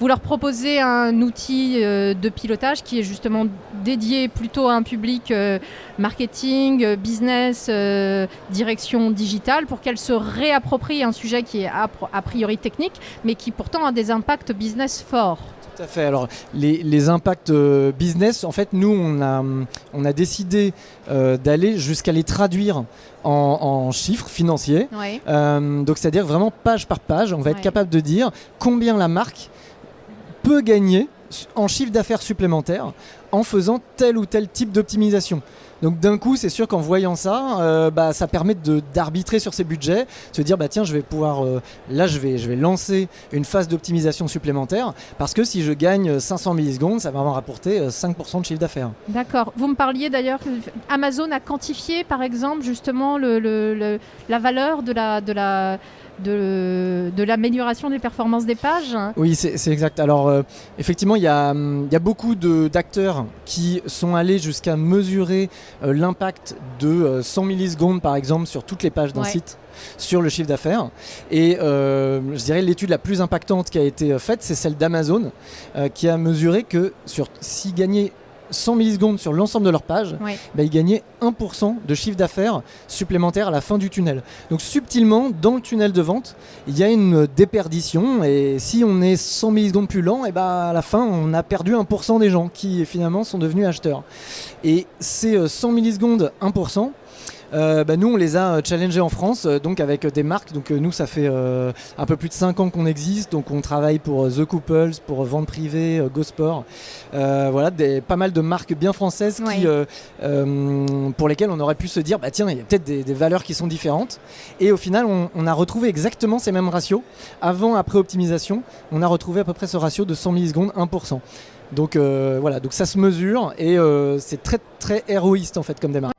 Vous leur proposez un outil de pilotage qui est justement dédié plutôt à un public marketing, business, direction digitale, pour qu'elles se réapproprient un sujet qui est a priori technique, mais qui pourtant a des impacts business forts. Tout à fait. Alors, les impacts business, en fait, nous, on a décidé d'aller jusqu'à les traduire en chiffres financiers. Ouais. Donc, c'est-à-dire vraiment page par page, on va être capable de dire combien la marque peut gagner en chiffre d'affaires supplémentaire en faisant tel ou tel type d'optimisation. Donc d'un coup, c'est sûr qu'en voyant ça, ça permet d'arbitrer sur ses budgets, se dire tiens, je vais pouvoir je vais lancer une phase d'optimisation supplémentaire parce que si je gagne 500 millisecondes, ça va m'en rapporter 5% de chiffre d'affaires. D'accord. Vous me parliez d'ailleurs que Amazon a quantifié par exemple justement la valeur de l'amélioration des performances des pages. Oui, c'est exact. Alors, effectivement, il y a beaucoup d'acteurs qui sont allés jusqu'à mesurer l'impact de 100 millisecondes, par exemple, sur toutes les pages d'un site, sur le chiffre d'affaires. Et je dirais l'étude la plus impactante qui a été faite, c'est celle d'Amazon, qui a mesuré que s'ils gagnaient 100 millisecondes sur l'ensemble de leur page, ils gagnaient 1% de chiffre d'affaires supplémentaire à la fin du tunnel. Donc subtilement, dans le tunnel de vente, il y a une déperdition et si on est 100 millisecondes plus lent, à la fin, on a perdu 1% des gens qui finalement sont devenus acheteurs. Et ces 100 millisecondes, 1%, nous on les a challengés en France donc avec des marques. Donc nous ça fait un peu plus de 5 ans qu'on existe, donc on travaille pour The Couples, pour Vente Privée, GoSport, pas mal de marques bien françaises pour lesquelles on aurait pu se dire tiens, il y a peut-être des valeurs qui sont différentes, et au final on a retrouvé exactement ces mêmes ratios avant après optimisation. On a retrouvé à peu près ce ratio de 100 millisecondes, 1%. Donc donc ça se mesure et c'est très très héroïste en fait comme démarche.